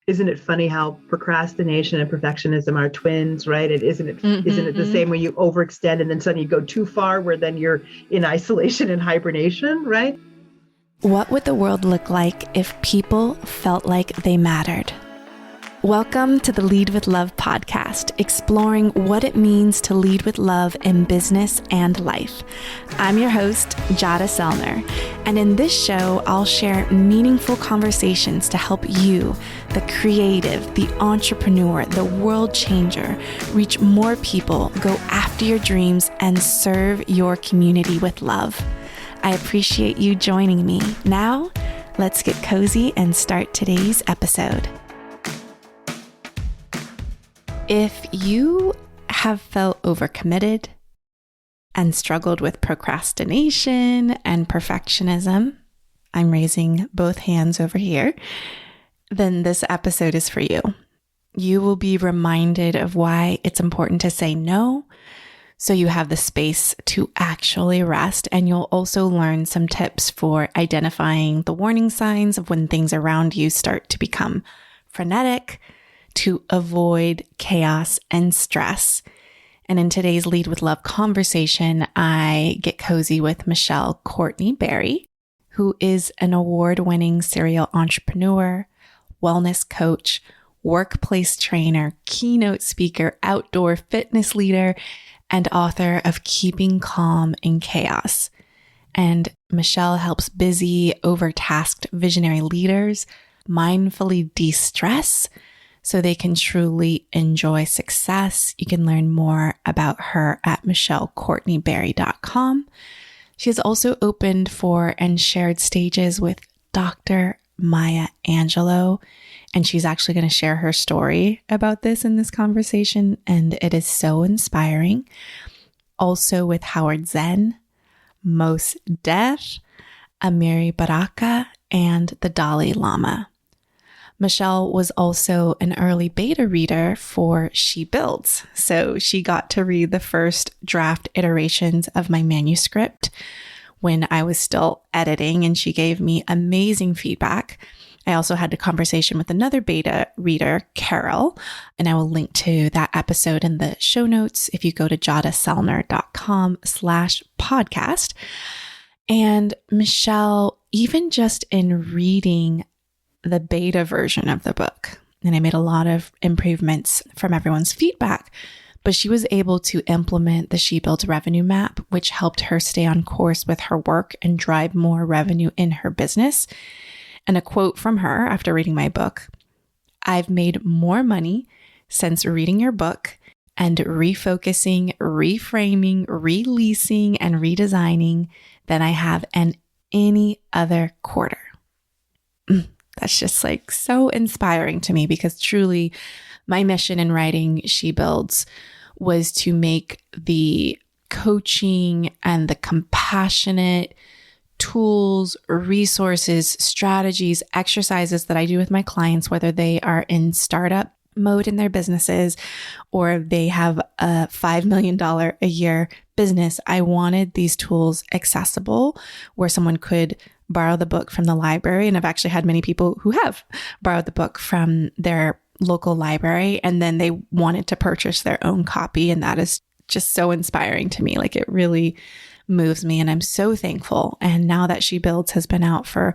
Isn't it funny how procrastination and perfectionism are twins, right? Isn't it the same when you overextend and then suddenly you go too far where then you're in isolation and hibernation, right? What would the world look like if people felt like they mattered? Welcome to the Lead with Love podcast, exploring what it means to lead with love in business and life. I'm your host, Jada Selner, and in this show, I'll share meaningful conversations to help you, the creative, the entrepreneur, the world changer, reach more people, go after your dreams, and serve your community with love. I appreciate you joining me. Now, let's get cozy and start today's episode. If you have felt overcommitted and struggled with procrastination and perfectionism, I'm raising both hands over here, then this episode is for you. You will be reminded of why it's important to say no, so you have the space to actually rest, and you'll also learn some tips for identifying the warning signs of when things around you start to become frenetic, to avoid chaos and stress. And in today's Lead with Love conversation, I get cozy with Michelle Courtney Berry, who is an award-winning serial entrepreneur, wellness coach, workplace trainer, keynote speaker, outdoor fitness leader, and author of Keeping Calm in Chaos. And Michelle helps busy, overtasked visionary leaders mindfully de-stress so they can truly enjoy success. You can learn more about her at michellecourtneyberry.com. She has also opened for and shared stages with Dr. Maya Angelou, and she's actually going to share her story about this in this conversation, and it is so inspiring. Also with Howard Zinn, Mos Def, Amiri Baraka, and the Dalai Lama. Michelle was also an early beta reader for She Builds, so she got to read the first draft iterations of my manuscript when I was still editing, and she gave me amazing feedback. I also had a conversation with another beta reader, Carol, and I will link to that episode in the show notes if you go to jadaselner.com/podcast. And Michelle, even just in reading the beta version of the book, and I made a lot of improvements from everyone's feedback, but she was able to implement the She Builds revenue map, which helped her stay on course with her work and drive more revenue in her business. And a quote from her after reading my book: "I've made more money since reading your book and refocusing, reframing, releasing, and redesigning than I have in any other quarter." That's just like so inspiring to me, because truly my mission in writing She Builds was to make the coaching and the compassionate tools, resources, strategies, exercises that I do with my clients, whether they are in startup mode in their businesses or they have a $5 million a year business. I wanted these tools accessible where someone could borrow the book from the library. And I've actually had many people who have borrowed the book from their local library and then they wanted to purchase their own copy. And that is just so inspiring to me. Like, it really moves me, and I'm so thankful. And now that She Builds has been out for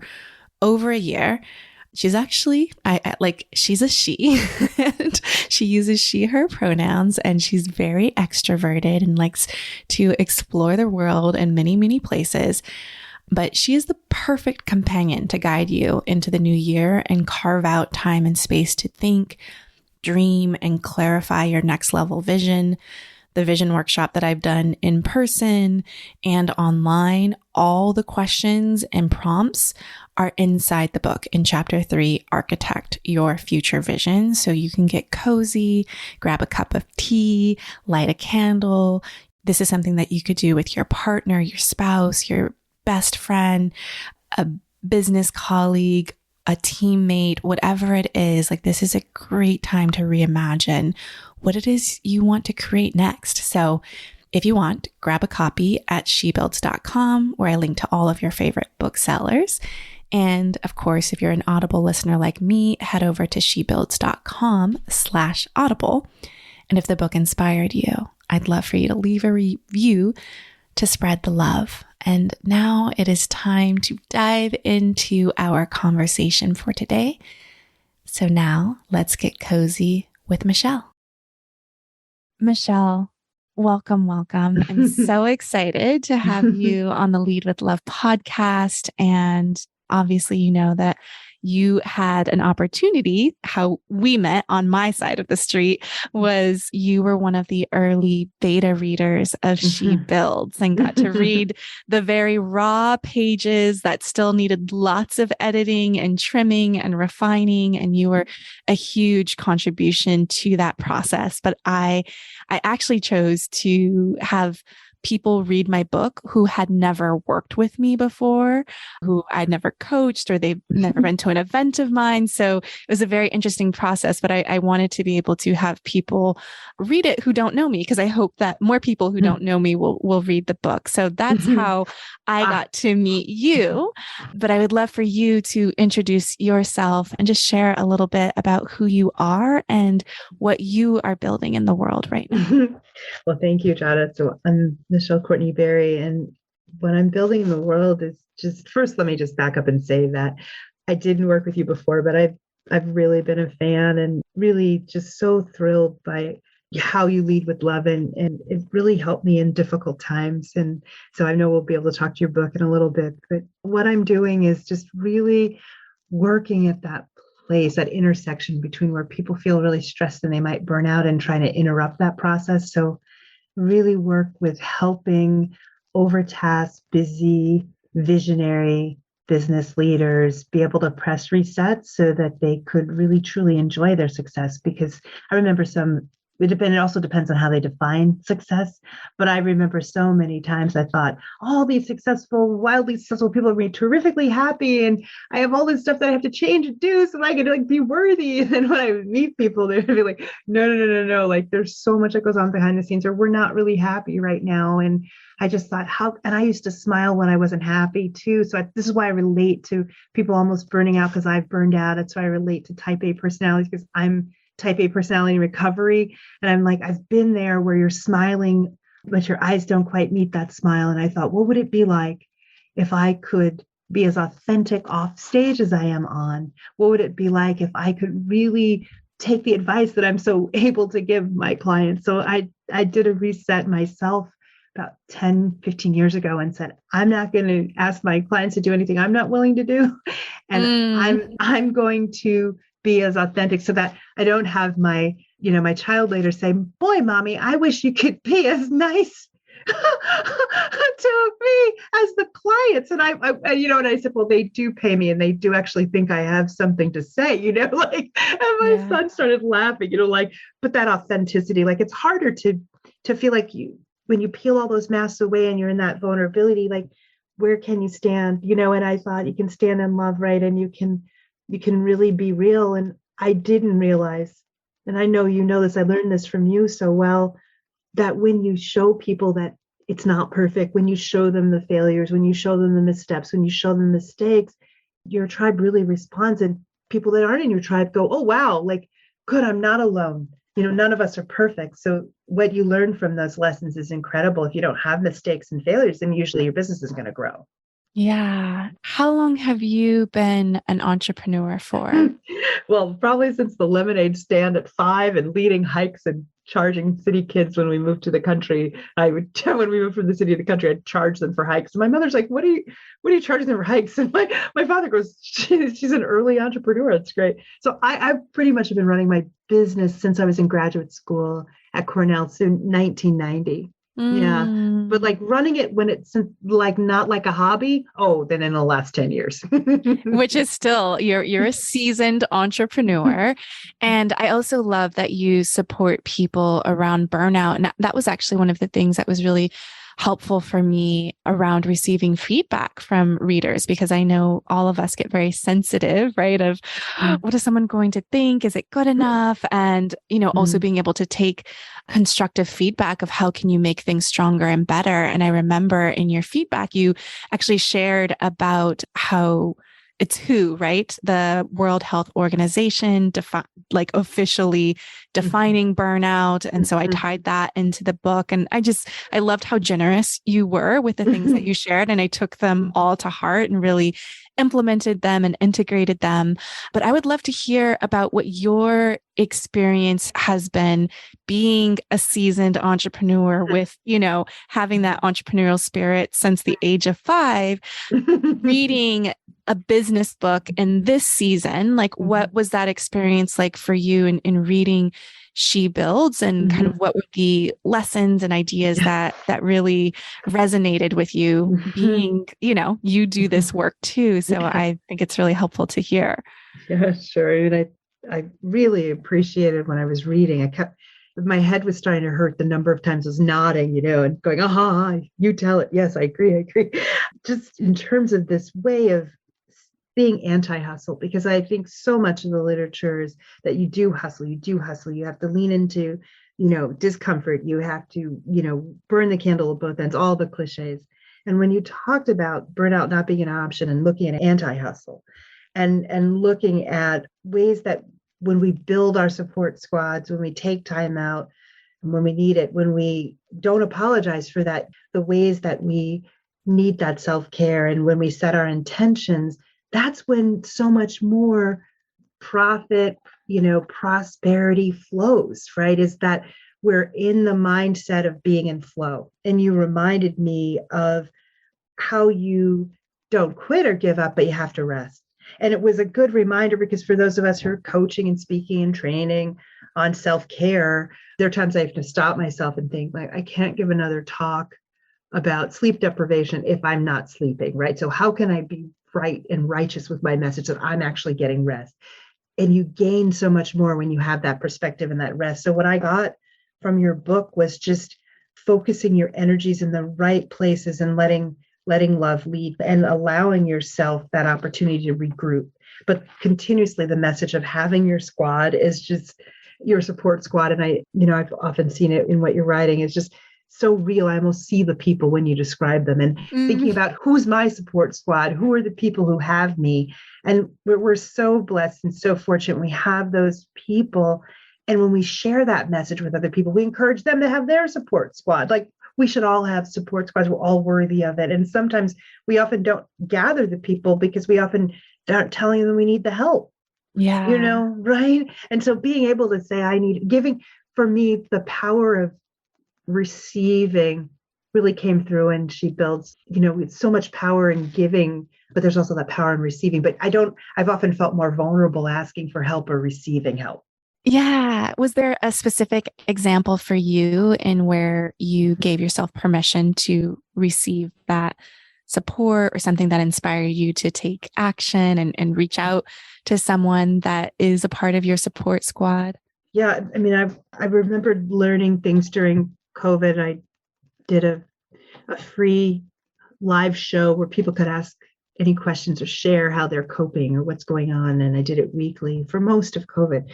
over a year, she's actually, she's a she, and she uses she, her pronouns, and she's very extroverted and likes to explore the world in many, many places. But she is the perfect companion to guide you into the new year and carve out time and space to think, dream, and clarify your next level vision. The vision workshop that I've done in person and online, all the questions and prompts are inside the book in chapter 3, Architect Your Future Vision. So you can get cozy, grab a cup of tea, light a candle. This is something that you could do with your partner, your spouse, your best friend, a business colleague, a teammate, whatever it is. Like, this is a great time to reimagine what it is you want to create next. So if you want, grab a copy at shebuilds.com, where I link to all of your favorite booksellers. And of course, if you're an Audible listener like me, head over to shebuilds.com/audible. And if the book inspired you, I'd love for you to leave a review to spread the love. And now it is time to dive into our conversation for today. So now let's get cozy with Michelle. Michelle, welcome. I'm so excited to have you on the Lead with Love podcast. And obviously, you know that you had an opportunity. How we met on my side of the street was you were one of the early beta readers of She Builds and got to read the very raw pages that still needed lots of editing and trimming and refining. And you were a huge contribution to that process. But I actually chose to have people read my book who had never worked with me before, who I'd never coached, or they've never been to an event of mine. So it was a very interesting process, but I wanted to be able to have people read it who don't know me, because I hope that more people who don't know me will read the book. So that's how I got to meet you. But I would love for you to introduce yourself and just share a little bit about who you are and what you are building in the world right now. Well, thank you, Jada. So I'm Michelle Courtney Berry, and what I'm building in the world is just, first, let me just back up and say that I didn't work with you before, but I've really been a fan and really just so thrilled by how you lead with love, and it really helped me in difficult times. And so I know we'll be able to talk to your book in a little bit, but what I'm doing is just really working at that place, that intersection between where people feel really stressed and they might burn out, and trying to interrupt that process. So really work with helping overtasked, busy, visionary business leaders be able to press reset so that they could really truly enjoy their success. Because I remember it also depends on how they define success. But I remember so many times I thought, all these wildly successful people are really terrifically happy, and I have all this stuff that I have to change and do so that I can be worthy. And then when I would meet people, they'd be like, no. Like, there's so much that goes on behind the scenes, or we're not really happy right now. And I just thought, and I used to smile when I wasn't happy too. So this is why I relate to people almost burning out, because I've burned out. That's why I relate to type A personalities, because I'm type A personality recovery. And I'm like, I've been there where you're smiling, but your eyes don't quite meet that smile. And I thought, what would it be like if I could be as authentic off stage as I am on? What would it be like if I could really take the advice that I'm so able to give my clients? So I did a reset myself about 10, 15 years ago and said, I'm not going to ask my clients to do anything I'm not willing to do. And I'm going to be as authentic so that I don't have my child later say, boy, mommy, I wish you could be as nice to me as the clients. And and I said, well, they do pay me and they do actually think I have something to say, and my son started laughing, but that authenticity, it's harder to feel like when you peel all those masks away and you're in that vulnerability, where can you stand? And I thought you can stand in love, right? And you can really be real. And I didn't realize, and I know you know this, I learned this from you so well, that when you show people that it's not perfect, when you show them the failures, when you show them the missteps, when you show them mistakes, your tribe really responds. And people that aren't in your tribe go, oh, wow, good, I'm not alone. None of us are perfect. So what you learn from those lessons is incredible. If you don't have mistakes and failures, then usually your business is going to grow. Yeah. How long have you been an entrepreneur for? Well, probably since the lemonade stand at 5 and leading hikes and charging city kids when we moved to the country. When we moved from the city to the country, I'd charge them for hikes. And my mother's like, what are you charging them for hikes? And my father goes, she's an early entrepreneur. It's great. So I pretty much have been running my business since I was in graduate school at Cornell, so 1990. Yeah. But running it when it's not like a hobby. Oh, then in the last 10 years, which is still, you're a seasoned entrepreneur. And I also love that you support people around burnout. And that was actually one of the things that was really helpful for me around receiving feedback from readers, because I know all of us get very sensitive, right? Of what is someone going to think? Is it good enough? And, also being able to take constructive feedback of how can you make things stronger and better. And I remember in your feedback, you actually shared about how it's WHO, right? The World Health Organization, officially defining burnout. And so I tied that into the book. And I loved how generous you were with the things that you shared. And I took them all to heart and really implemented them and integrated them. But I would love to hear about what your experience has been being a seasoned entrepreneur with, having that entrepreneurial spirit since the age of 5, reading a business book in this season. Like, what was that experience like for you in reading She Builds, and kind of what were the lessons and ideas that really resonated with you being, you do this work too. So I think it's really helpful to hear. Yeah, sure. And I really appreciated when I was reading. My head was starting to hurt the number of times I was nodding, and going, you tell it. Yes, I agree. Just in terms of this way of being anti-hustle, because I think so much of the literature is that you do hustle, you have to lean into, discomfort, you have to, burn the candle at both ends, all the cliches. And when you talked about burnout not being an option and looking at anti-hustle and looking at ways that when we build our support squads, when we take time out, and when we need it, when we don't apologize for that, the ways that we need that self-care, and when we set our intentions, that's when so much more profit, prosperity flows, right? Is that we're in the mindset of being in flow. And you reminded me of how you don't quit or give up, but you have to rest. And it was a good reminder, because for those of us who are coaching and speaking and training on self-care, there are times I have to stop myself and think, like, I can't give another talk about sleep deprivation if I'm not sleeping, right? So how can I be right and righteous with my message that I'm actually getting rest? And you gain so much more when you have that perspective and that rest. So what I got from your book was just focusing your energies in the right places and letting love lead and allowing yourself that opportunity to regroup. But continuously, the message of having your squad is just your support squad. And I've often seen it in what you're writing is just so real. I almost see the people when you describe them, and thinking about who's my support squad, who are the people who have me. And we're so blessed and so fortunate we have those people. And when we share that message with other people, we encourage them to have their support squad. Like, we should all have support squads. We're all worthy of it. And sometimes we often don't gather the people because we often aren't telling them we need the help. Yeah. Right? And so being able to say, giving, for me, the power of receiving really came through, and She Builds, it's so much power in giving, but there's also that power in receiving. But I've often felt more vulnerable asking for help or receiving help. Yeah. Was there a specific example for you in where you gave yourself permission to receive that support, or something that inspired you to take action and reach out to someone that is a part of your support squad? Yeah. I mean, I remembered learning things during COVID. I did a free live show where people could ask any questions or share how they're coping or what's going on. And I did it weekly for most of COVID.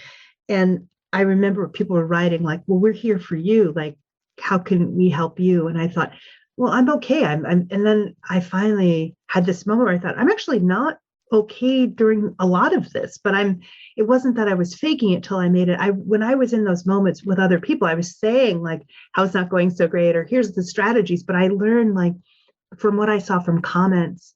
And I remember people were writing like, well, we're here for you. Like, how can we help you? And I thought, well, I'm okay. And then I finally had this moment where I thought, I'm actually not okay during a lot of this, but it wasn't that I was faking it till I made it. When I was in those moments with other people, I was saying like, how it's not going so great, or here's the strategies. But I learned, like, from what I saw from comments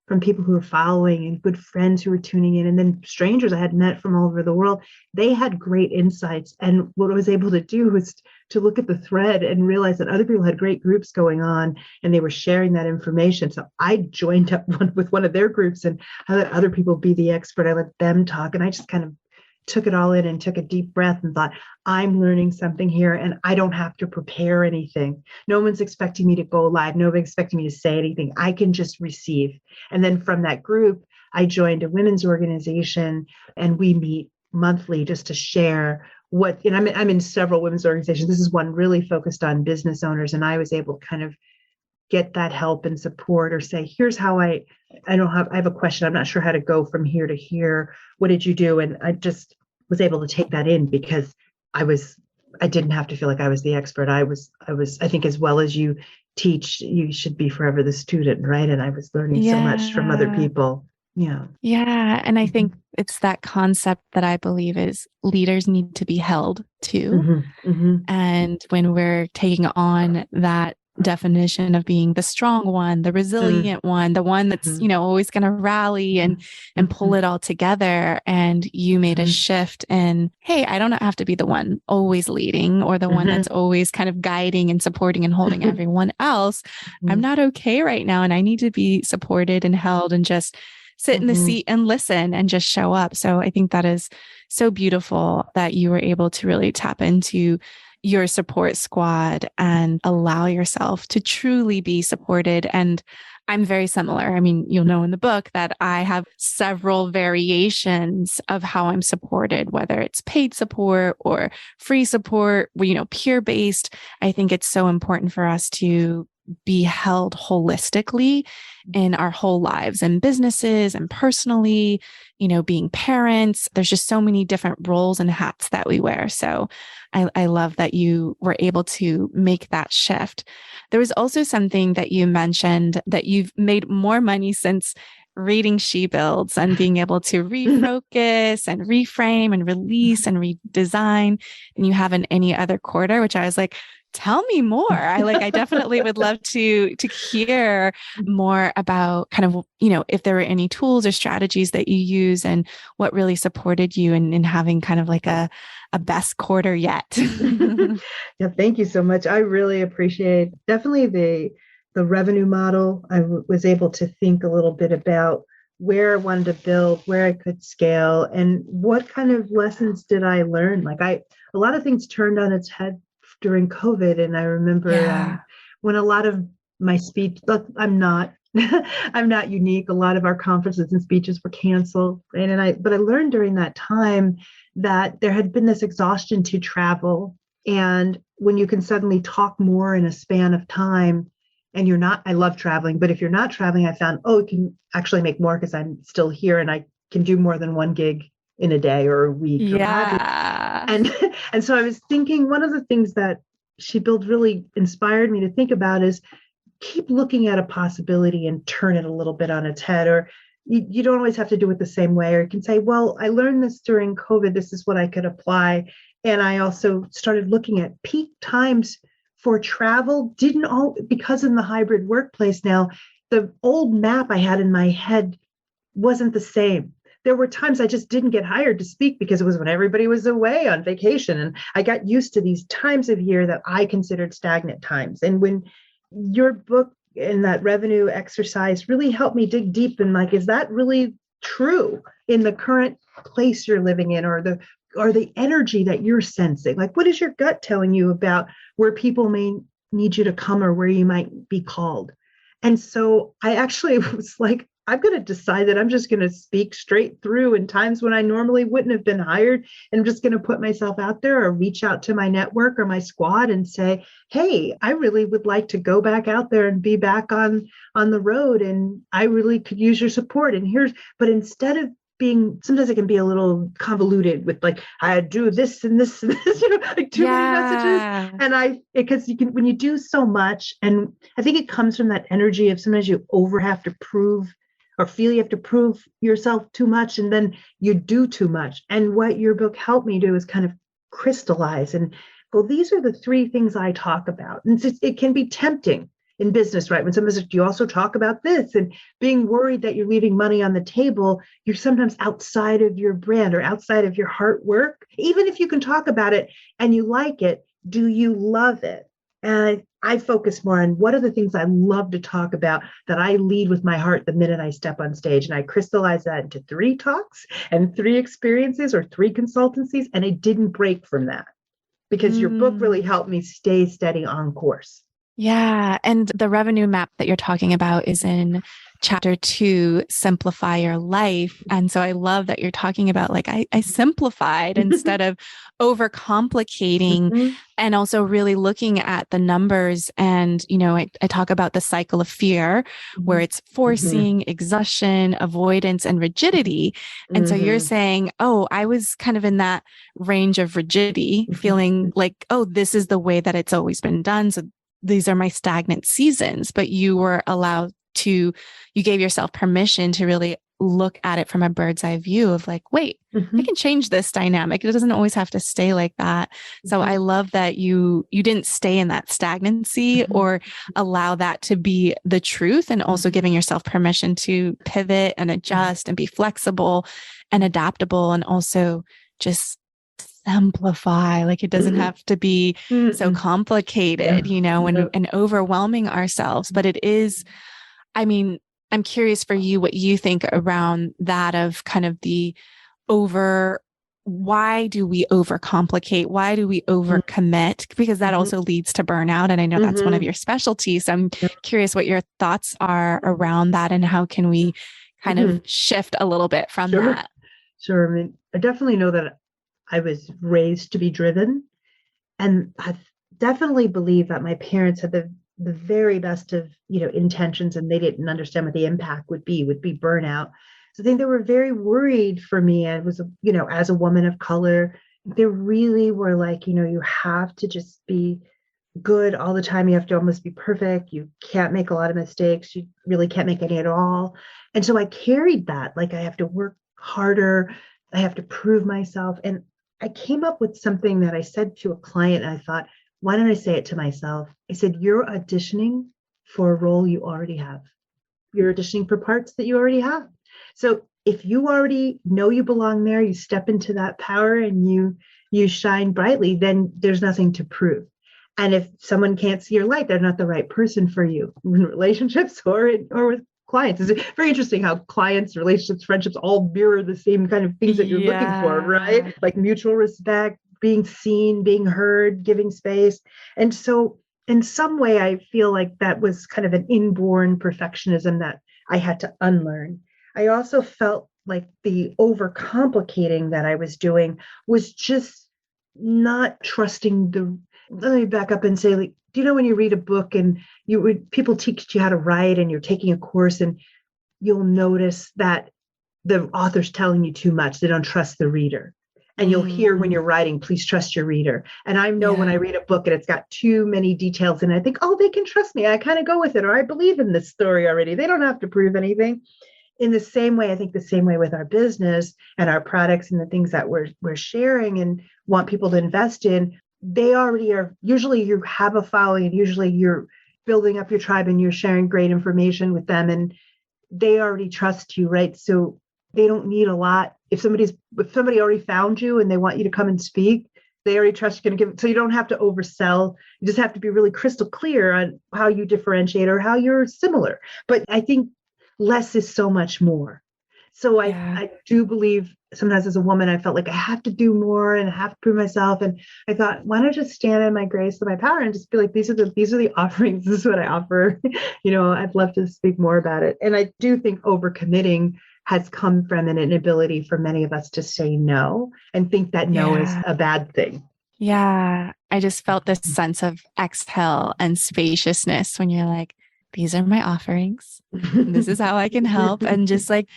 from people who were following and good friends who were tuning in, and then strangers I had met from all over the world, they had great insights. And what I was able to do was to look at the thread and realize that other people had great groups going on and they were sharing that information. So I joined up with one of their groups, and I let other people be the expert. I let them talk, and I just kind of took it all in and took a deep breath and thought, I'm learning something here, and I don't have to prepare anything. No one's expecting me to go live. Nobody's expecting me to say anything. I can just receive. And then from that group, I joined a women's organization, and we meet monthly just to share I'm in several women's organizations. This is one really focused on business owners. And I was able to kind of get that help and support, or say, here's how I have a question. I'm not sure how to go from here to here. What did you do? And I just was able to take that in, because I didn't have to feel like I was the expert. I think, as well as you teach, you should be forever the student, right? And I was learning so much from other people. Yeah. Yeah. And I Mhm. think it's that concept that I believe is leaders need to be held to. Mhm. Mhm. And when we're taking on that definition of being the strong one, the resilient one, the one that's, Mhm. always going to rally and pull Mhm. it all together. And you made a Mhm. shift in, hey, I don't have to be the one always leading or the one that's Mhm. always kind of guiding and supporting and holding everyone else. I'm Mhm. not okay right now. And I need to be supported and held and just sit in the Mhm. seat and listen and just show up. So I think that is so beautiful that you were able to really tap into your support squad and allow yourself to truly be supported. And I'm very similar. I mean, you'll know in the book that I have several variations of how I'm supported, whether it's paid support or free support, peer based. I think it's so important for us to be held holistically in our whole lives and businesses and personally, being parents. There's just so many different roles and hats that we wear. So I love that you were able to make that shift. There was also something that you mentioned that you've made more money since reading She Builds and being able to refocus and reframe and release and redesign than you have in any other quarter, which I was like, tell me more. I definitely would love to hear more about kind of, if there were any tools or strategies that you use and what really supported you in having kind of like a best quarter yet. Yeah, thank you so much. I really appreciate definitely the revenue model. Was able to think a little bit about where I wanted to build, where I could scale, and what kind of lessons did I learn. A lot of things turned on its head during COVID, and I remember Yeah. when a lot of my speech. Look, I'm not. I'm not unique. A lot of our conferences and speeches were canceled, but I learned during that time that there had been this exhaustion to travel. And when you can suddenly talk more in a span of time, and you're not, I love traveling, but if you're not traveling, I found, it can actually make more because I'm still here and I can do more than one gig in a day or a week or what have you. Yeah. And so I was thinking one of the things that She Build really inspired me to think about is keep looking at a possibility and turn it a little bit on its head. Or you don't always have to do it the same way. Or you can say, well, I learned this during COVID. This is what I could apply. And I also started looking at peak times for travel. Didn't all, because in the hybrid workplace now, the old map I had in my head wasn't the same. There were times I just didn't get hired to speak because it was when everybody was away on vacation. And I got used to these times of year that I considered stagnant times. And when your book and that revenue exercise really helped me dig deep in, like, is that really true in the current place you're living in, or the energy that you're sensing? Like, what is your gut telling you about where people may need you to come or where you might be called? And so I actually was like, I'm going to decide that I'm just going to speak straight through in times when I normally wouldn't have been hired. And I'm just going to put myself out there or reach out to my network or my squad and say, hey, I really would like to go back out there and be back on the road. And I really could use your support. But instead of being, sometimes it can be a little convoluted with like, I do this and this and this, like too many messages. And because you can, when you do so much, and I think it comes from that energy of sometimes you have to prove or feel you have to prove yourself too much, and then you do too much. And what your book helped me do is kind of crystallize and go, these are the three things I talk about. And it can be tempting in business, right? When someone says, do you also talk about this? And being worried that you're leaving money on the table, you're sometimes outside of your brand or outside of your heart work. Even if you can talk about it and you like it, do you love it? And I focus more on what are the things I love to talk about that I lead with my heart the minute I step on stage. And I crystallize that into 3 talks and 3 experiences or 3 consultancies. And it didn't break from that because your book really helped me stay steady on course. Yeah. And the revenue map that you're talking about is in chapter 2, Simplify Your Life. And so I love that you're talking about like, I simplified instead of overcomplicating Mm-hmm. and also really looking at the numbers. And, I talk about the cycle of fear where it's forcing, exhaustion, avoidance, and rigidity. And so you're saying, oh, I was kind of in that range of rigidity, feeling like, oh, this is the way that it's always been done. So these are my stagnant seasons, but you were allowed to, you gave yourself permission to really look at it from a bird's eye view of like, wait, I can change this dynamic. It doesn't always have to stay like that. So I love that you didn't stay in that stagnancy or allow that to be the truth, and also giving yourself permission to pivot and adjust and be flexible and adaptable, and also just simplify. Like it doesn't have to be so complicated, and overwhelming ourselves. But it is, I mean, I'm curious for you, what you think around that, of kind of why do we overcomplicate? Why do we overcommit? Because that also leads to burnout. And I know that's one of your specialties. So I'm curious what your thoughts are around that, and how can we kind of shift a little bit from that? Sure. I mean, I definitely know that I was raised to be driven, and I definitely believe that my parents had the very best of, intentions, and they didn't understand what the impact would be burnout. So I think they were very worried for me. I was, as a woman of color, they really were like, you have to just be good all the time. You have to almost be perfect. You can't make a lot of mistakes. You really can't make any at all. And so I carried that, like I have to work harder. I have to prove myself. And I came up with something that I said to a client, and I thought, why don't I say it to myself? I said, you're auditioning for a role you already have. You're auditioning for parts that you already have. So if you already know you belong there, you step into that power and you shine brightly, then there's nothing to prove. And if someone can't see your light, they're not the right person for you in relationships or with clients. It's very interesting how clients, relationships, friendships all mirror the same kind of things that you're looking for, right? Like mutual respect, being seen, being heard, giving space. And so in some way, I feel like that was kind of an inborn perfectionism that I had to unlearn. I also felt like the overcomplicating that I was doing was just not trusting let me back up and say, like, do you know when you read a book and people teach you how to write, and you're taking a course, and you'll notice that the author's telling you too much. They don't trust the reader. And you'll hear when you're writing, please trust your reader. And I know when I read a book and it's got too many details, and I think, oh, they can trust me. I kind of go with it, or I believe in this story already. They don't have to prove anything. In the same way, I think the same way with our business and our products and the things that we're sharing and want people to invest in, they already are. Usually you have a following, and usually you're building up your tribe and you're sharing great information with them, and they already trust you, right? So they don't need a lot. If somebody already found you and they want you to come and speak, they already trust you're going to give it. So you don't have to oversell. You just have to be really crystal clear on how you differentiate or how you're similar. But I think less is so much more. So I do believe sometimes as a woman, I felt like I have to do more and I have to prove myself. And I thought, why not just stand in my grace and my power and just be like, these are the offerings. This is what I offer. I'd love to speak more about it. And I do think overcommitting has come from an inability for many of us to say no and think that no is a bad thing. Yeah. I just felt this sense of exhale and spaciousness when you're like, these are my offerings. This is how I can help. And just like,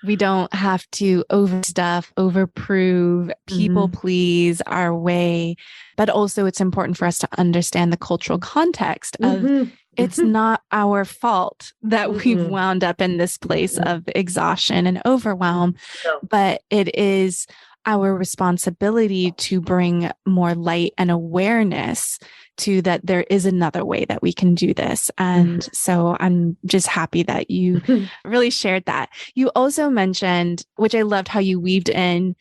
we don't have to overstuff, overprove, people please our way. But also it's important for us to understand the cultural context of it's not our fault that we've wound up in this place of exhaustion and overwhelm, but it is our responsibility to bring more light and awareness to that there is another way that we can do this. And so I'm just happy that you really shared that. You also mentioned, which I loved how you weaved in,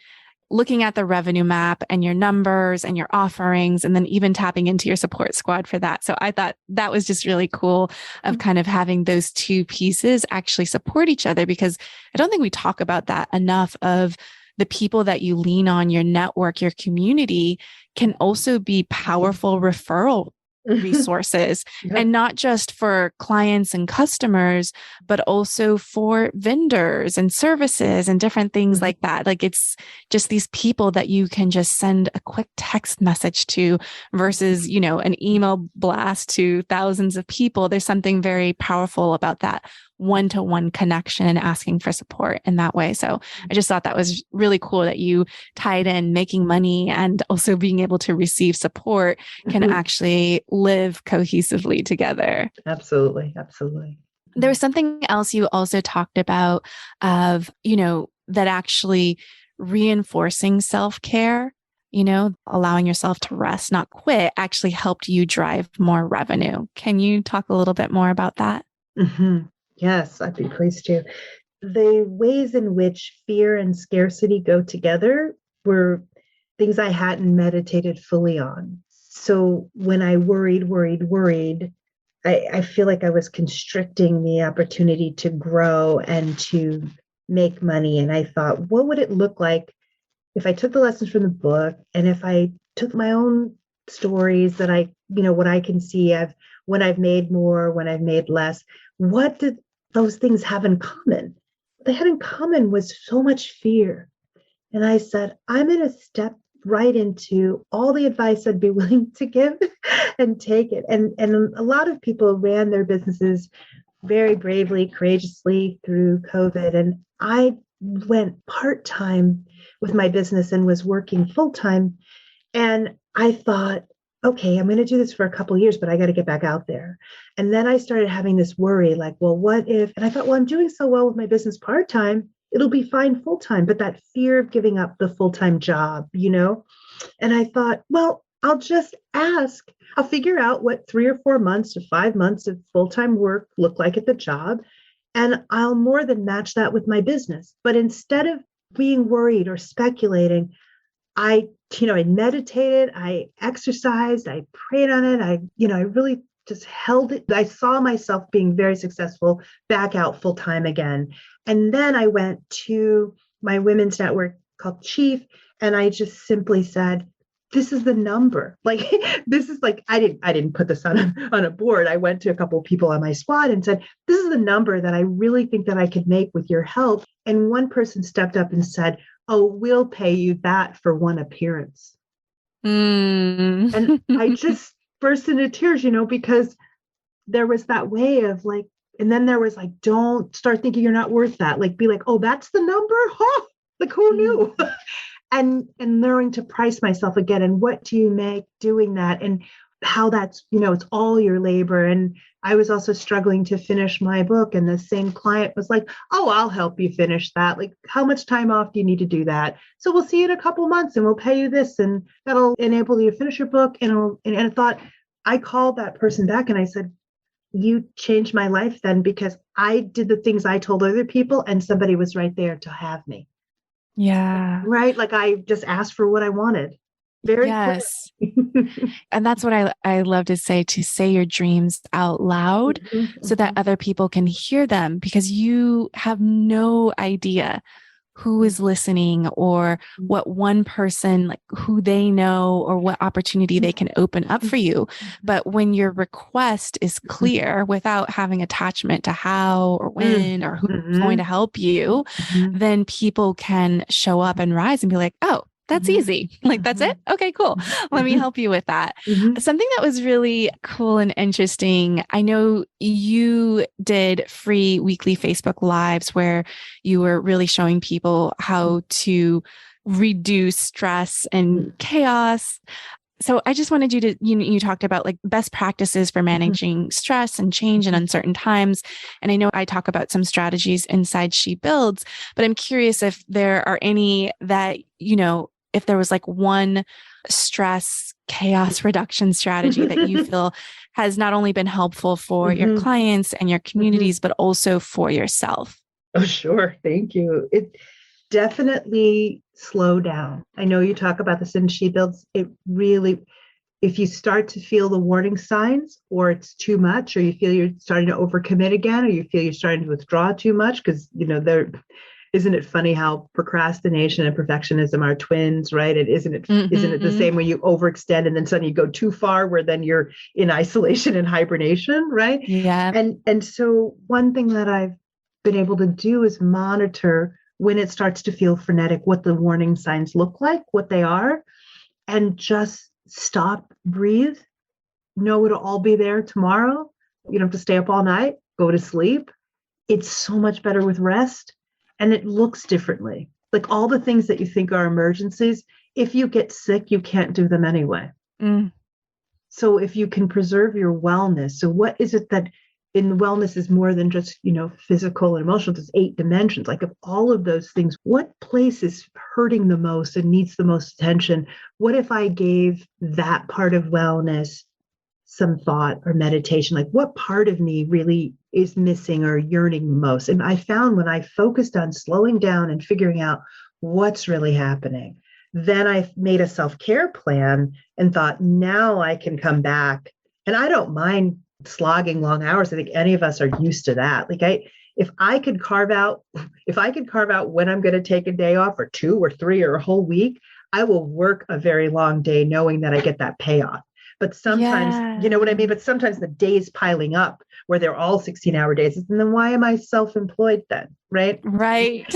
looking at the revenue map and your numbers and your offerings, and then even tapping into your support squad for that. So I thought that was just really cool of kind of having those two pieces actually support each other, because I don't think we talk about that enough, of the people that you lean on, your network, your community can also be powerful referral resources, and not just for clients and customers, but also for vendors and services and different things like that. Like it's just these people that you can just send a quick text message to versus, an email blast to thousands of people. There's something very powerful about that one-to-one connection and asking for support in that way. So I just thought that was really cool that you tied in making money and also being able to receive support can actually live cohesively together. Absolutely. Absolutely. There was something else you also talked about of, that actually reinforcing self-care, allowing yourself to rest, not quit, actually helped you drive more revenue. Can you talk a little bit more about that? Mhm. Yes, I'd be pleased to. The ways in which fear and scarcity go together were things I hadn't meditated fully on. So when I worried, I feel like I was constricting the opportunity to grow and to make money. And I thought, what would it look like if I took the lessons from the book and if I took my own stories that what I can see when I've made more, when I've made less, what did those things have in common? What they had in common was so much fear. And I said, I'm going to step right into all the advice I'd be willing to give and take it. And a lot of people ran their businesses very bravely, courageously through COVID. And I went part-time with my business and was working full-time. And I thought, okay, I'm going to do this for a couple of years, but I got to get back out there. And then I started having this worry, like, well, what if? And I thought, well, I'm doing so well with my business part-time, it'll be fine full-time. But that fear of giving up the full-time job, And I thought, well, I'll just ask. I'll figure out what 3 or 4 months to 5 months of full-time work look like at the job. And I'll more than match that with my business. But instead of being worried or speculating, I meditated, I exercised, I prayed on it. I really just held it. I saw myself being very successful back out full time again. And then I went to my women's network called Chief, and I just simply said, this is the number. Like, this is like, I didn't put this on a board. I went to a couple of people on my squad and said, this is the number that I really think that I could make with your help. And one person stepped up and said, oh, we'll pay you that for one appearance. And I just burst into tears, because there was that way of like, and then there was like, don't start thinking you're not worth that. Like, be like, oh, that's the number? Huh? Like, who knew? and learning to price myself again. And what do you make doing that? And how that's, it's all your labor. And I was also struggling to finish my book. And the same client was like, oh, I'll help you finish that. Like, how much time off do you need to do that? So we'll see you in a couple months and we'll pay you this. And that'll enable you to finish your book. And I thought, I called that person back and I said, you changed my life then, because I did the things I told other people and somebody was right there to have me. Yeah. Right. Like I just asked for what I wanted. Very yes. And that's what I love to say your dreams out loud so that other people can hear them, because you have no idea who is listening or what one person, like who they know or what opportunity they can open up for you. But when your request is clear without having attachment to how or when or who's going to help you, then people can show up and rise and be like, oh, that's easy. Like, that's it. Okay, cool. Let me help you with that. Something that was really cool and interesting. I know you did free weekly Facebook Lives where you were really showing people how to reduce stress and chaos. So I just wanted you to, you talked about like best practices for managing stress and change in uncertain times. And I know I talk about some strategies inside She Builds, but I'm curious if there are any that, if there was like one stress chaos reduction strategy that you feel has not only been helpful for your clients and your communities, but also for yourself. Oh, sure. Thank you. It definitely slow down. I know you talk about this in She Builds. It really, if you start to feel the warning signs or it's too much, or you feel you're starting to overcommit again, or you feel you're starting to withdraw too much, because, isn't it funny how procrastination and perfectionism are twins, right? Isn't it the same when you overextend and then suddenly you go too far where then you're in isolation and hibernation, right? Yeah. And so one thing that I've been able to do is monitor when it starts to feel frenetic, what the warning signs look like, what they are, and just stop, breathe, know it'll all be there tomorrow. You don't have to stay up all night, go to sleep. It's so much better with rest. And it looks differently. Like all the things that you think are emergencies, if you get sick, you can't do them anyway. So if you can preserve your wellness, so what is it that in wellness is more than just, physical and emotional. There's 8 dimensions. Like, of all of those things, what place is hurting the most and needs the most attention? What if I gave that part of wellness some thought or meditation? Like, what part of me really is missing or yearning the most? And I found when I focused on slowing down and figuring out what's really happening, then I made a self-care plan and thought, now I can come back. And I don't mind slogging long hours. I think any of us are used to that. Like, if I could carve out when I'm going to take a day off, or 2 or 3 or a whole week, I will work a very long day knowing that I get that payoff. But sometimes, you know what I mean? But sometimes the days piling up where they're all 16-hour days. And then why am I self-employed then? Right. Right.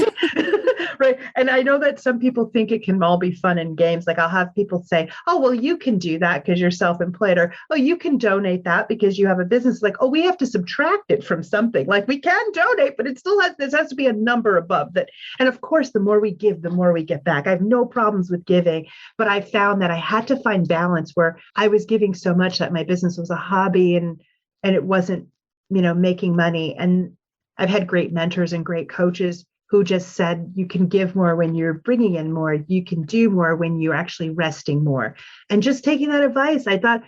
Right. And I know that some people think it can all be fun and games. Like, I'll have people say, oh, well, you can do that because you're self-employed, or, oh, you can donate that because you have a business. Like, oh, we have to subtract it from something. Like, we can donate, but it still there has to be a number above that. And of course, the more we give, the more we get back. I have no problems with giving, but I found that I had to find balance where I was giving so much that my business was a hobby and it wasn't, making money. And I've had great mentors and great coaches who just said, you can give more when you're bringing in more. You can do more when you're actually resting more. And just taking that advice, I thought,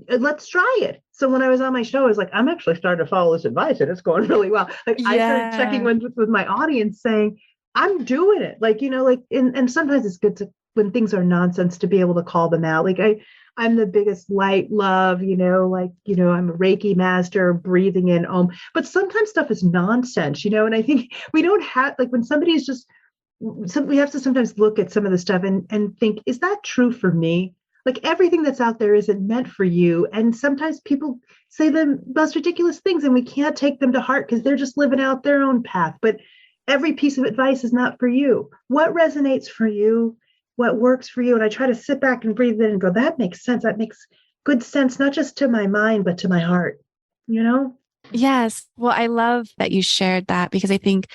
let's try it. So when I was on my show, I was like, I'm actually starting to follow this advice and it's going really well. Like, I started checking with my audience saying, I'm doing it. Like, and sometimes it's good to, when things are nonsense, to be able to call them out. Like, I'm the biggest light love, I'm a Reiki master, breathing in Om, but sometimes stuff is nonsense, and I think we don't have, like, when somebody is just, we have to sometimes look at some of the stuff and think, is that true for me? Like, everything that's out there isn't meant for you. And sometimes people say the most ridiculous things and we can't take them to heart because they're just living out their own path. But every piece of advice is not for you. What resonates for you? What works for you? And I try to sit back and breathe in and go, that makes sense. That makes good sense, not just to my mind, but to my heart, Yes. Well, I love that you shared that, because I think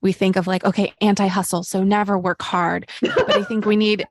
we think of, like, okay, anti-hustle, so never work hard. But I think we need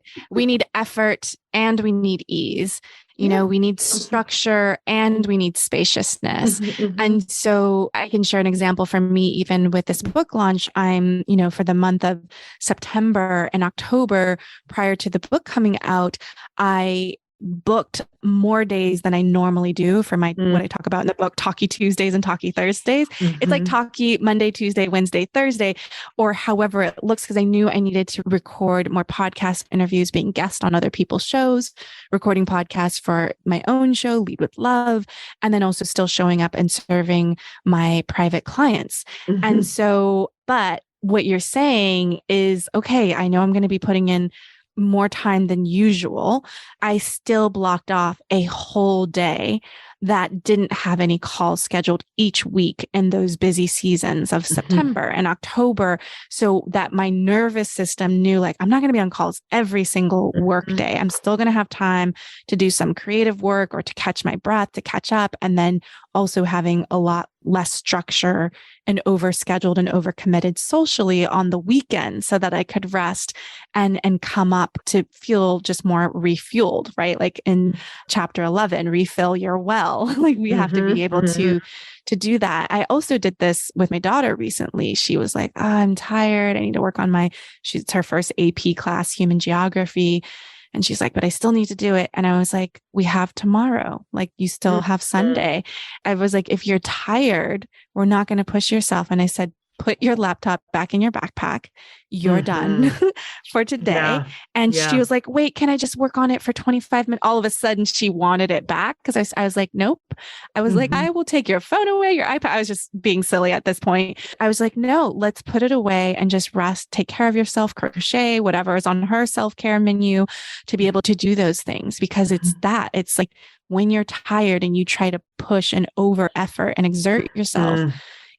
effort and we need ease. We need structure and we need spaciousness. And so I can share an example from me, even with this book launch. I'm, for the month of September and October, prior to the book coming out, I booked more days than I normally do for my, what I talk about in the book, Talkie Tuesdays and Talkie Thursdays. It's like Talkie Monday, Tuesday, Wednesday, Thursday, or however it looks, because I knew I needed to record more podcast interviews, being guest on other people's shows, recording podcasts for my own show, Lead with Love, and then also still showing up and serving my private clients. And so, but what you're saying is, okay, I know I'm going to be putting in more time than usual. I still blocked off a whole day that didn't have any calls scheduled each week in those busy seasons of September and October, so that my nervous system knew, like, I'm not going to be on calls every single work day. I'm still going to have time to do some creative work or to catch my breath, to catch up. And then also having a lot less structure and overscheduled and overcommitted socially on the weekend, so that I could rest and come up to feel just more refueled, right? Like in chapter 11, refill your well. Like, we have to be able to do that. I also did this with my daughter recently. She was like, I'm tired. I need to work on it's her first AP class, human geography. And she's like, but I still need to do it. And I was like, we have tomorrow. Like, you still have Sunday. I was like, if you're tired, we're not going to push yourself. And I said, put your laptop back in your backpack. You're done for today. Yeah. And she was like, wait, can I just work on it for 25 minutes? All of a sudden she wanted it back, because I was like, nope. I was like, I will take your phone away, your iPad. I was just being silly at this point. I was like, no, let's put it away and just rest, take care of yourself, crochet, whatever is on her self-care menu, to be able to do those things. Because it's like, when you're tired and you try to push and over effort and exert yourself,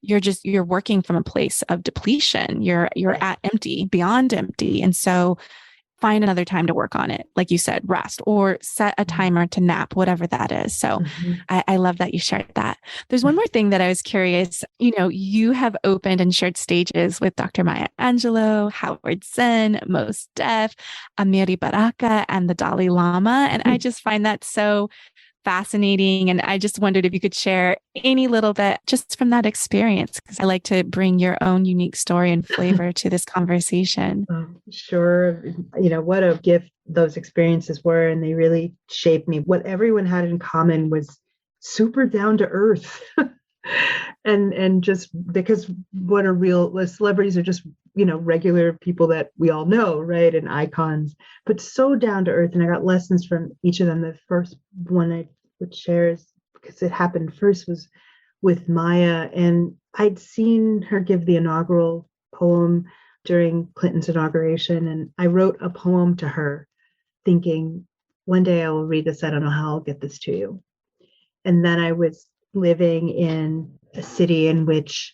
you're working from a place of depletion. You're at empty, beyond empty. And so find another time to work on it. Like you said, rest, or set a timer to nap, whatever that is. So I love that you shared that. There's one more thing that I was curious. You have opened and shared stages with Dr. Maya Angelou, Howard Zinn, Mos Def, Amiri Baraka, and the Dalai Lama. And I just find that so fascinating. And I just wondered if you could share any little bit just from that experience, because I like to bring your own unique story and flavor to this conversation. Sure. What a gift those experiences were, and they really shaped me. What everyone had in common was super down to earth. and just because celebrities are just, regular people that we all know, right? And icons, but so down to earth. And I got lessons from each of them. The first one I would share is, because it happened first, was with Maya. And I'd seen her give the inaugural poem during Clinton's inauguration. And I wrote a poem to her thinking, one day I will read this. I don't know how I'll get this to you. And then I was living in a city in which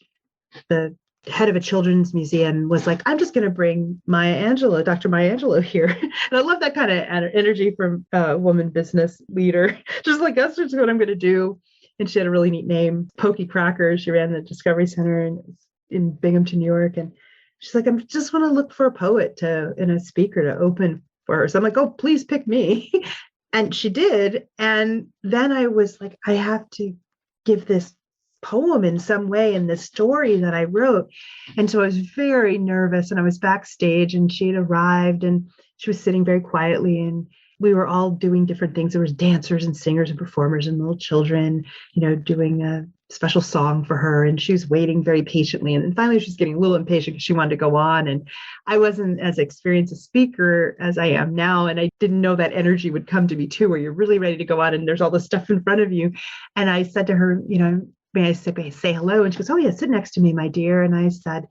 the head of a children's museum was like, I'm just going to bring Dr. Maya Angelou here. And I love that kind of energy from a woman business leader. Just like, that's just what I'm going to do. And she had a really neat name, Pokey Cracker. She ran the Discovery Center in Binghamton, New York. And she's like, I just want to look for a poet and a speaker to open for her. So I'm like, oh, please pick me. And she did. And then I was like, I have to give this poem in some way in this story that I wrote. And so I was very nervous, and I was backstage, and she had arrived, and she was sitting very quietly, and we were all doing different things. There was dancers and singers and performers and little children, doing a special song for her. And she was waiting very patiently. And then finally she was getting a little impatient because she wanted to go on. And I wasn't as experienced a speaker as I am now. And I didn't know that energy would come to me too, where you're really ready to go on and there's all this stuff in front of you. And I said to her, may I say hello? And she goes, oh yeah, sit next to me, my dear. And I said,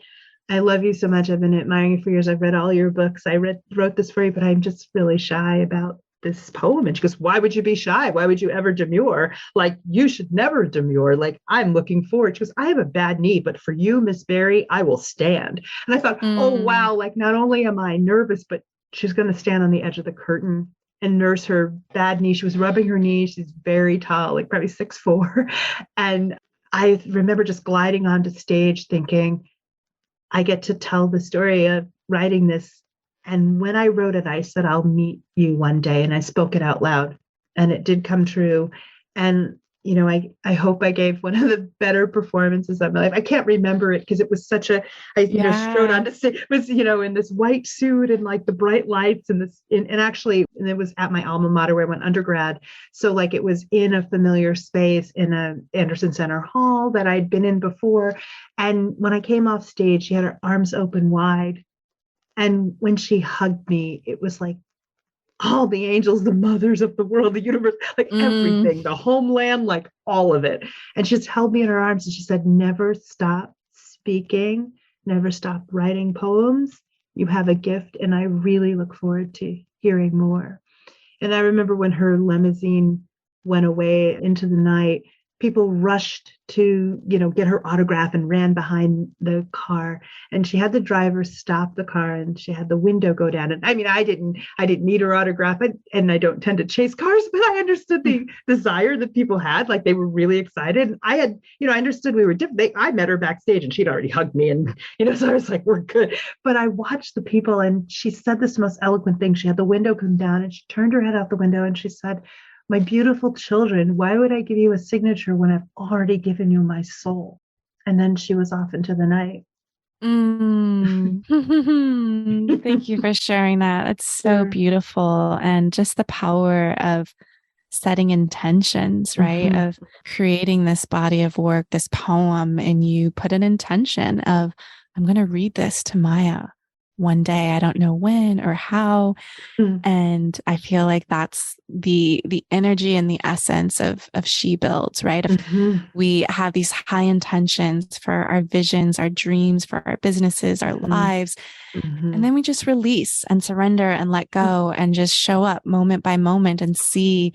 I love you so much. I've been admiring you for years. I've read all your books. I wrote this for you, but I'm just really shy about this poem. And she goes, why would you be shy? Why would you ever demur? Like, you should never demur. Like, I'm looking forward. She goes, I have a bad knee, but for you, Miss Barry, I will stand. And I thought, oh, wow. Like, not only am I nervous, but she's going to stand on the edge of the curtain and nurse her bad knee. She was rubbing her knee. She's very tall, like probably 6'4". And I remember just gliding onto stage thinking, I get to tell the story of writing this. And when I wrote it, I said, I'll meet you one day. And I spoke it out loud, and it did come true. And, I hope I gave one of the better performances of my life. I can't remember it because it was such strode on to say, it was, in this white suit and like the bright lights and actually it was at my alma mater where I went undergrad. So like it was in a familiar space in a Anderson Center Hall that I'd been in before. And when I came off stage, she had her arms open wide. And when she hugged me, it was like all the angels, the mothers of the world, the universe, like everything, the homeland, like all of it. And she just held me in her arms and she said, never stop speaking, never stop writing poems. You have a gift, and I really look forward to hearing more. And I remember when her limousine went away into the night, people rushed to, get her autograph and ran behind the car. And she had the driver stop the car, and she had the window go down. And I mean, I didn't need her autograph, and I don't tend to chase cars, but I understood the desire that people had. Like, they were really excited. And I had, I understood we were different. I met her backstage and she'd already hugged me, and, so I was like, we're good. But I watched the people, and she said this most eloquent thing. She had the window come down, and she turned her head out the window, and she said, my beautiful children, why would I give you a signature when I've already given you my soul? And then she was off into the night. Thank you for sharing that. It's so beautiful. And just the power of setting intentions, right? Of creating this body of work, this poem, and you put an intention of, I'm going to read this to Maya one day. I don't know when or how. And I feel like that's the energy and the essence of She Builds, right? If we have these high intentions for our visions, our dreams, for our businesses, our lives, and then we just release and surrender and let go and just show up moment by moment and see.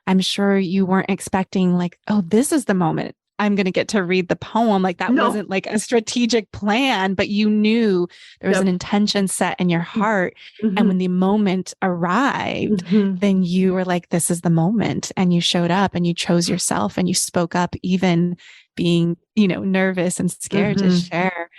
I'm sure you weren't expecting like, oh, this is the moment I'm going to get to read the poem. Like that wasn't like a strategic plan, but you knew there was an intention set in your heart. And when the moment arrived, then you were like, this is the moment. And you showed up and you chose yourself and you spoke up even being, nervous and scared to share,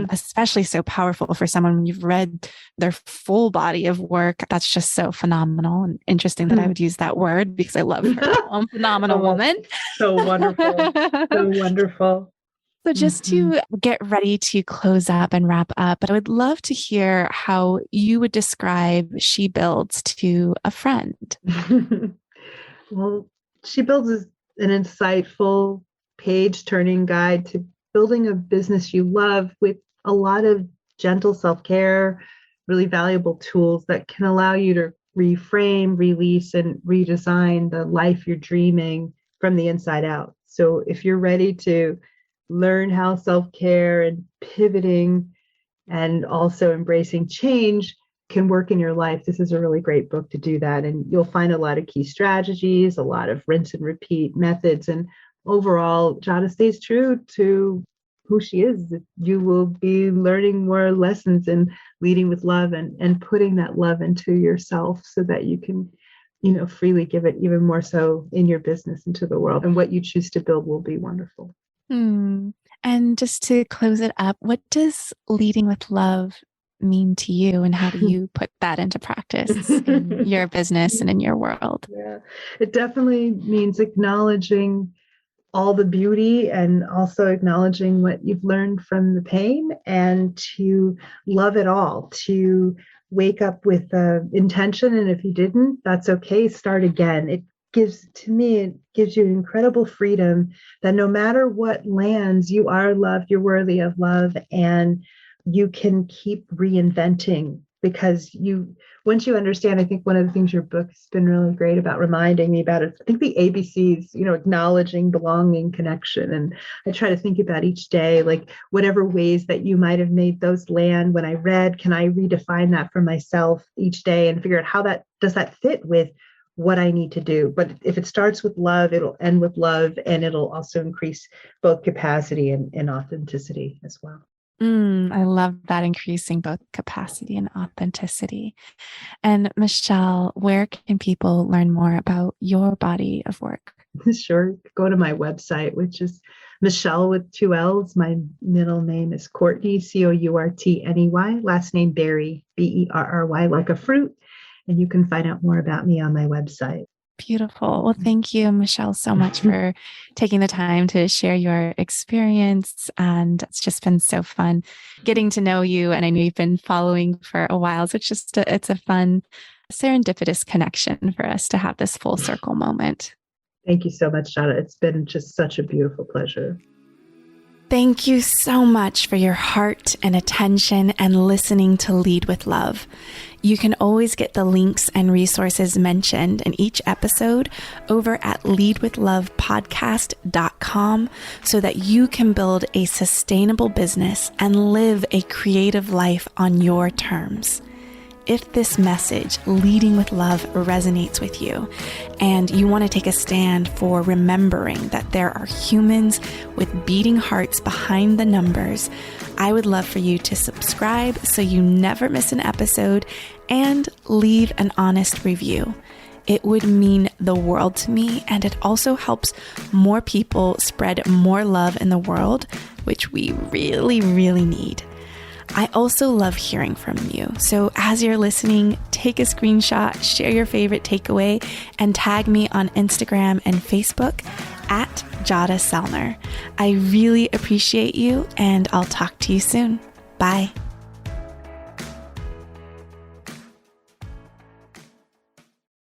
especially so powerful for someone when you've read their full body of work. That's just so phenomenal and interesting that I would use that word because I love her poem, Phenomenal Woman. So wonderful. So wonderful. So just to get ready to close up and wrap up, but I would love to hear how you would describe She Builds to a friend. Well, She Builds is an insightful page-turning guide to building a business you love with a lot of gentle self-care, really valuable tools that can allow you to reframe, release, and redesign the life you're dreaming from the inside out. So if you're ready to learn how self-care and pivoting and also embracing change can work in your life, this is a really great book to do that. And you'll find a lot of key strategies, a lot of rinse and repeat methods. And overall, Jada stays true to who she is. You will be learning more lessons and leading with love and putting that love into yourself so that you can, freely give it even more so in your business into the world. And what you choose to build will be wonderful. And just to close it up, what does leading with love mean to you, and how do you put that into practice in your business and in your world? Yeah, it definitely means acknowledging all the beauty and also acknowledging what you've learned from the pain, and to love it all, to wake up with intention. And if you didn't, that's okay. Start again. It gives you incredible freedom that no matter what lands, you are loved, you're worthy of love, and you can keep reinventing because once you understand, I think one of the things your book has been really great about reminding me about is, I think the ABCs, acknowledging, belonging, connection. And I try to think about each day, like whatever ways that you might have made those land when I read, can I redefine that for myself each day and figure out how does that fit with what I need to do. But if it starts with love, it'll end with love, and it'll also increase both capacity and authenticity as well. I love that, increasing both capacity and authenticity. And Michelle, where can people learn more about your body of work? Sure. Go to my website, which is Michelle with 2 L's. My middle name is Courtney, Courtney. Last name Berry, Berry, like a fruit. And you can find out more about me on my website. Beautiful. Well, thank you, Michelle, so much for taking the time to share your experience. And it's just been so fun getting to know you. And I know you've been following for a while. So it's a fun serendipitous connection for us to have this full circle moment. Thank you so much, Jada. It's been just such a beautiful pleasure. Thank you so much for your heart and attention and listening to Lead with Love. You can always get the links and resources mentioned in each episode over at leadwithlovepodcast.com so that you can build a sustainable business and live a creative life on your terms. If this message, Leading with Love, resonates with you and you want to take a stand for remembering that there are humans with beating hearts behind the numbers, I would love for you to subscribe so you never miss an episode and leave an honest review. It would mean the world to me, and it also helps more people spread more love in the world, which we really, really need. I also love hearing from you. So as you're listening, take a screenshot, share your favorite takeaway, and tag me on Instagram and Facebook at Jada Selner. I really appreciate you, and I'll talk to you soon. Bye.